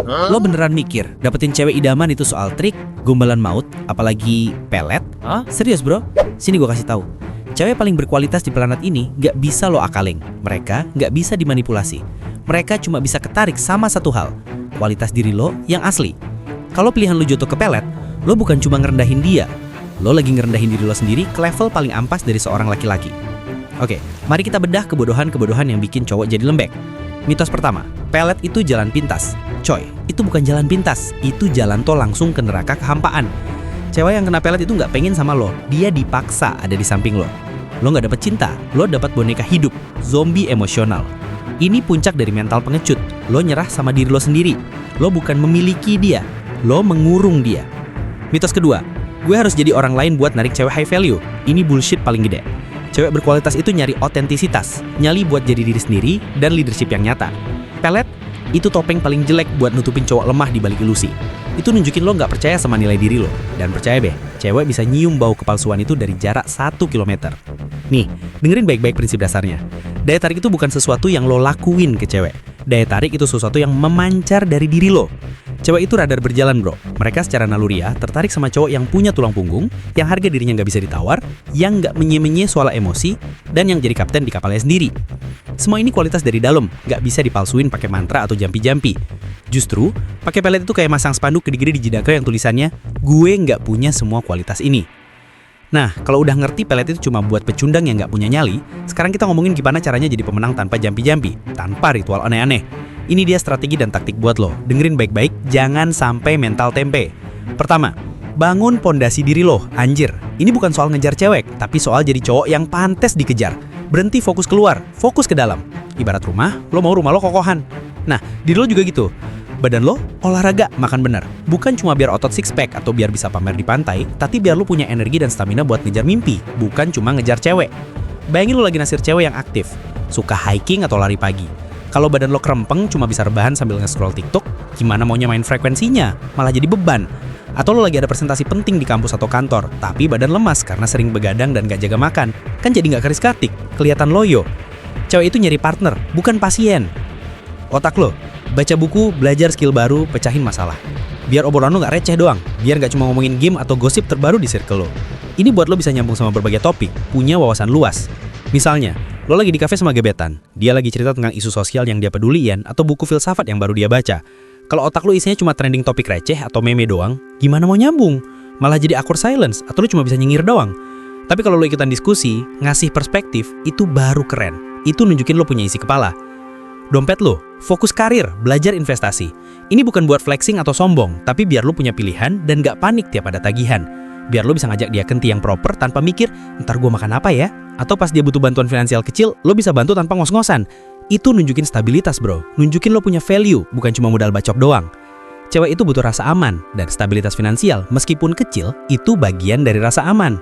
Lo beneran mikir dapetin cewek idaman itu soal trik, gombalan maut, apalagi pelet? Serius bro? Sini gue kasih tahu. Cewek paling berkualitas di planet ini gak bisa lo akalin. Mereka gak bisa dimanipulasi. Mereka cuma bisa ketarik sama satu hal, kualitas diri lo yang asli. Kalau pilihan lo jatuh ke pelet, lo bukan cuma ngerendahin dia, lo lagi ngerendahin diri lo sendiri ke level paling ampas dari seorang laki-laki. Oke, mari kita bedah kebodohan-kebodohan yang bikin cowok jadi lembek. Mitos pertama, pelet itu jalan pintas. Coy, itu bukan jalan pintas, itu jalan tol langsung ke neraka kehampaan. Cewek yang kena pelet itu nggak pengen sama lo, dia dipaksa ada di samping lo. Lo nggak dapet cinta, lo dapet boneka hidup, zombie emosional. Ini puncak dari mental pengecut. Lo nyerah sama diri lo sendiri. Lo bukan memiliki dia, lo mengurung dia. Mitos kedua, gue harus jadi orang lain buat narik cewek high value. Ini bullshit paling gede. Cewek berkualitas itu nyari otentisitas, nyali buat jadi diri sendiri dan leadership yang nyata. Pelet itu topeng paling jelek buat nutupin cowok lemah di balik ilusi. Itu nunjukin lo nggak percaya sama nilai diri lo. Dan percaya deh, cewek bisa nyium bau kepalsuan itu dari jarak 1 kilometer. Nih, dengerin baik-baik prinsip dasarnya. Daya tarik itu bukan sesuatu yang lo lakuin ke cewek. Daya tarik itu sesuatu yang memancar dari diri lo. Cewek itu radar berjalan bro. Mereka secara naluriah tertarik sama cowok yang punya tulang punggung, yang harga dirinya nggak bisa ditawar, yang nggak menye-menye soal emosi, dan yang jadi kapten di kapalnya sendiri. Semua ini kualitas dari dalam, nggak bisa dipalsuin pakai mantra atau jampi-jampi. Justru, pakai pelet itu kayak masang spanduk gede-gede di jidat yang tulisannya, gue nggak punya semua kualitas ini. Nah, kalau udah ngerti pelet itu cuma buat pecundang yang nggak punya nyali, sekarang kita ngomongin gimana caranya jadi pemenang tanpa jampi-jampi, tanpa ritual aneh-aneh. Ini dia strategi dan taktik buat lo. Dengerin baik-baik, jangan sampai mental tempe. Pertama, bangun pondasi diri lo, anjir. Ini bukan soal ngejar cewek, tapi soal jadi cowok yang pantes dikejar. Berhenti fokus keluar, fokus ke dalam. Ibarat rumah, lo mau rumah lo kokohan. Nah, diri lo juga gitu. Badan lo olahraga, makan bener. Bukan cuma biar otot six pack atau biar bisa pamer di pantai, tapi biar lo punya energi dan stamina buat ngejar mimpi, bukan cuma ngejar cewek. Bayangin lo lagi nasir cewek yang aktif, suka hiking atau lari pagi. Kalau badan lo kerempeng cuma bisa rebahan sambil nge-scroll TikTok, gimana maunya main frekuensinya? Malah jadi beban. Atau lo lagi ada presentasi penting di kampus atau kantor, tapi badan lemas karena sering begadang dan gak jaga makan. Kan jadi gak karismatik, kelihatan loyo. Cewek itu nyari partner, bukan pasien. Otak lo, baca buku, belajar skill baru, pecahin masalah. Biar obrolan lo gak receh doang, biar gak cuma ngomongin game atau gosip terbaru di circle lo. Ini buat lo bisa nyambung sama berbagai topik, punya wawasan luas. Misalnya, lo lagi di kafe sama gebetan, dia lagi cerita tentang isu sosial yang dia peduliin atau buku filsafat yang baru dia baca. Kalau otak lo isinya cuma trending topik receh atau meme doang, gimana mau nyambung? Malah jadi awkward silence atau lo cuma bisa nyengir doang. Tapi kalau lo ikutan diskusi, ngasih perspektif, itu baru keren. Itu nunjukin lo punya isi kepala. Dompet lo, fokus karir, belajar investasi. Ini bukan buat flexing atau sombong, tapi biar lo punya pilihan dan gak panik tiap ada tagihan. Biar lo bisa ngajak dia kenti yang proper tanpa mikir, ntar gue makan apa ya? Atau pas dia butuh bantuan finansial kecil, lo bisa bantu tanpa ngos-ngosan. Itu nunjukin stabilitas bro, nunjukin lo punya value, bukan cuma modal bacok doang. Cewek itu butuh rasa aman, dan stabilitas finansial, meskipun kecil, itu bagian dari rasa aman.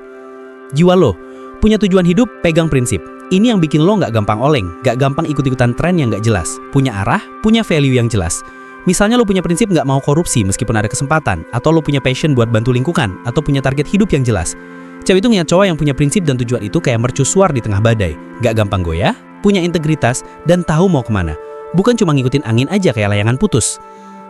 Jiwa lo, punya tujuan hidup, pegang prinsip. Ini yang bikin lo gak gampang oleng, gak gampang ikut-ikutan tren yang gak jelas. Punya arah, punya value yang jelas. Misalnya lo punya prinsip gak mau korupsi meskipun ada kesempatan, atau lo punya passion buat bantu lingkungan, atau punya target hidup yang jelas. Cewek itu ngeliat cowok yang punya prinsip dan tujuan itu kayak mercusuar di tengah badai. Gak gampang goyah, punya integritas, dan tahu mau kemana. Bukan cuma ngikutin angin aja kayak layangan putus.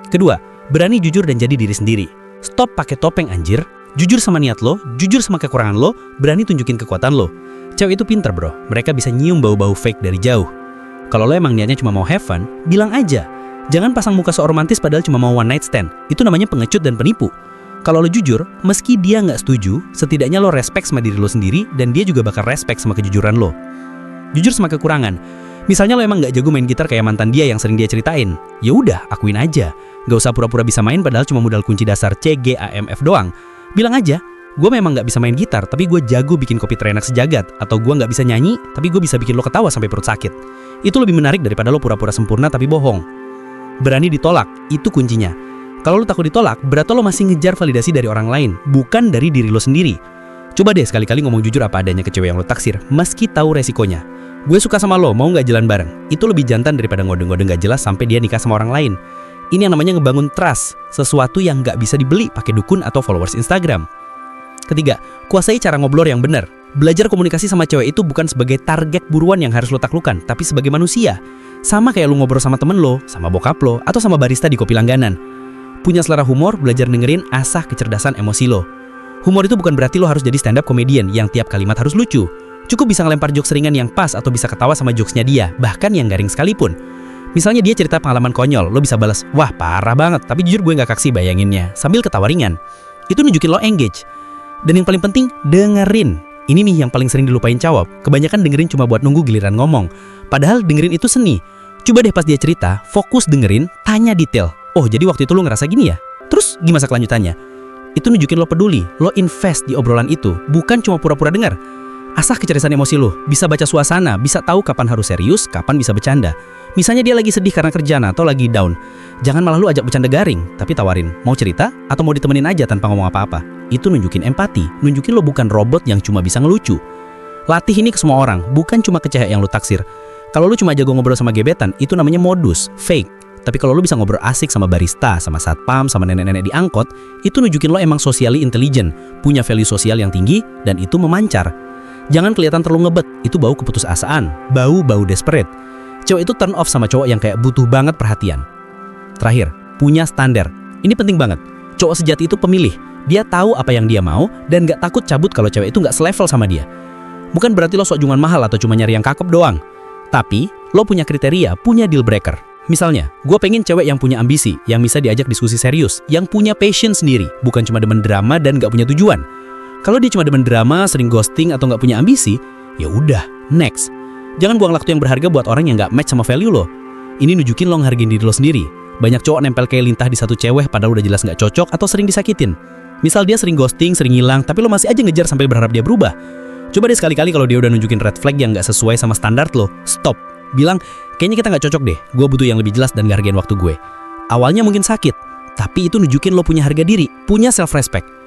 Kedua, berani jujur dan jadi diri sendiri. Stop pakai topeng anjir. Jujur sama niat lo, jujur sama kekurangan lo, berani tunjukin kekuatan lo. Cewek itu pinter bro, mereka bisa nyium bau-bau fake dari jauh. Kalau lo emang niatnya cuma mau have fun, bilang aja. Jangan pasang muka romantis padahal cuma mau one night stand. Itu namanya pengecut dan penipu. Kalau lo jujur, meski dia nggak setuju, setidaknya lo respect sama diri lo sendiri dan dia juga bakal respect sama kejujuran lo. Jujur sama kekurangan. Misalnya lo emang nggak jago main gitar kayak mantan dia yang sering dia ceritain. Ya udah, akuin aja. Nggak usah pura-pura bisa main padahal cuma modal kunci dasar C, G, A, M, F doang. Bilang aja, gue memang nggak bisa main gitar, tapi gue jago bikin kopi terenak sejagat. Atau gue nggak bisa nyanyi, tapi gue bisa bikin lo ketawa sampai perut sakit. Itu lebih menarik daripada lo pura-pura sempurna tapi bohong. Berani ditolak, itu kuncinya. Kalau lo takut ditolak, berarti lo masih ngejar validasi dari orang lain, bukan dari diri lo sendiri. Coba deh sekali-kali ngomong jujur apa adanya ke cewek yang lo taksir, meski tahu resikonya. Gue suka sama lo, mau nggak jalan bareng? Itu lebih jantan daripada ngode-ngode nggak jelas sampai dia nikah sama orang lain. Ini yang namanya ngebangun trust, sesuatu yang nggak bisa dibeli pakai dukun atau followers Instagram. Ketiga, kuasai cara ngobrol yang benar. Belajar komunikasi sama cewek itu bukan sebagai target buruan yang harus lo taklukkan, tapi sebagai manusia. Sama kayak lo ngobrol sama temen lo, sama bokap lo, atau sama barista di kopi langganan. Punya selera humor, belajar dengerin, asah kecerdasan emosi lo. Humor itu bukan berarti lo harus jadi stand up comedian yang tiap kalimat harus lucu. Cukup bisa ngelempar jokes ringan yang pas atau bisa ketawa sama jokesnya dia, bahkan yang garing sekalipun. Misalnya dia cerita pengalaman konyol, lo bisa balas, wah parah banget, tapi jujur gue gak kaksi bayanginnya, sambil ketawa ringan. Itu nunjukin lo engage. Dan yang paling penting, dengerin. Ini nih yang paling sering dilupain cowok. Kebanyakan dengerin cuma buat nunggu giliran ngomong. Padahal dengerin itu seni. Coba deh pas dia cerita, fokus dengerin, tanya detail. Oh jadi waktu itu lo ngerasa gini ya? Terus gimana kelanjutannya? Itu nunjukin lo peduli, lo invest di obrolan itu, bukan cuma pura-pura dengar. Asah kecerdasan emosi lo, bisa baca suasana, bisa tahu kapan harus serius, kapan bisa bercanda. Misalnya dia lagi sedih karena kerjaan atau lagi down. Jangan malah lu ajak bercanda garing, tapi tawarin, mau cerita atau mau ditemenin aja tanpa ngomong apa-apa. Itu nunjukin empati, nunjukin lo bukan robot yang cuma bisa ngelucu. Latih ini ke semua orang, bukan cuma ke cewek yang lu taksir. Kalau lu cuma jago ngobrol sama gebetan, itu namanya modus, fake. Tapi kalau lu bisa ngobrol asik sama barista, sama satpam, sama nenek-nenek di angkot, itu nunjukin lo emang socially intelligent, punya value sosial yang tinggi, dan itu memancar. Jangan kelihatan terlalu ngebet, itu bau keputusasaan, bau desperate. Cewek itu turn off sama cowok yang kayak butuh banget perhatian. Terakhir, punya standar. Ini penting banget. Cowok sejati itu pemilih. Dia tahu apa yang dia mau dan gak takut cabut kalau cewek itu gak selevel sama dia. Bukan berarti lo sok jungan mahal atau cuma nyari yang cakep doang. Tapi, lo punya kriteria, punya deal breaker. Misalnya, gue pengen cewek yang punya ambisi, yang bisa diajak diskusi serius, yang punya passion sendiri, bukan cuma demen drama dan gak punya tujuan. Kalau dia cuma demen drama, sering ghosting atau nggak punya ambisi, ya udah, next. Jangan buang waktu yang berharga buat orang yang nggak match sama value lo. Ini nunjukin lo ngehargain diri lo sendiri. Banyak cowok nempel kayak lintah di satu cewek padahal udah jelas nggak cocok atau sering disakitin. Misal dia sering ghosting, sering hilang, tapi lo masih aja ngejar sampai berharap dia berubah. Coba deh sekali-kali kalau dia udah nunjukin red flag yang nggak sesuai sama standar lo, stop. Bilang, kayaknya kita nggak cocok deh, gue butuh yang lebih jelas dan ngehargain waktu gue. Awalnya mungkin sakit, tapi itu nunjukin lo punya harga diri, punya self-respect.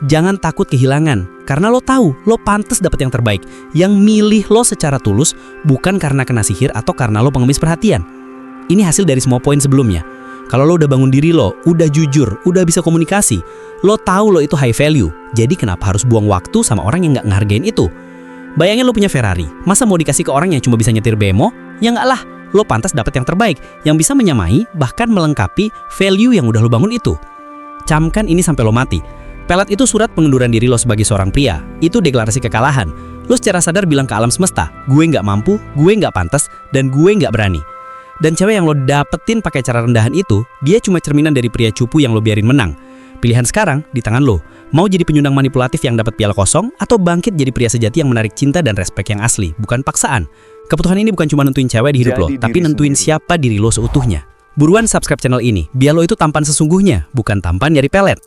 Jangan takut kehilangan, karena lo tahu lo pantas dapat yang terbaik, yang milih lo secara tulus, bukan karena kena sihir atau karena lo pengemis perhatian. Ini hasil dari semua poin sebelumnya. Kalau lo udah bangun diri lo, udah jujur, udah bisa komunikasi, lo tahu lo itu high value, jadi kenapa harus buang waktu sama orang yang nggak ngehargain itu? Bayangin lo punya Ferrari, masa mau dikasih ke orang yang cuma bisa nyetir bemo? Ya nggak lah, lo pantas dapat yang terbaik, yang bisa menyamai, bahkan melengkapi value yang udah lo bangun itu. Camkan ini sampai lo mati. Pelet itu surat pengunduran diri lo sebagai seorang pria. Itu deklarasi kekalahan. Lo secara sadar bilang ke alam semesta, gue nggak mampu, gue nggak pantas, dan gue nggak berani. Dan cewek yang lo dapetin pakai cara rendahan itu, dia cuma cerminan dari pria cupu yang lo biarin menang. Pilihan sekarang di tangan lo. Mau jadi penyundang manipulatif yang dapat piala kosong, atau bangkit jadi pria sejati yang menarik cinta dan respek yang asli, bukan paksaan. Keputusan ini bukan cuma nentuin cewek di hidup lo, tapi nentuin siapa diri lo seutuhnya. Buruan subscribe channel ini, biar lo itu tampan sesungguhnya, bukan tampan dari pelet.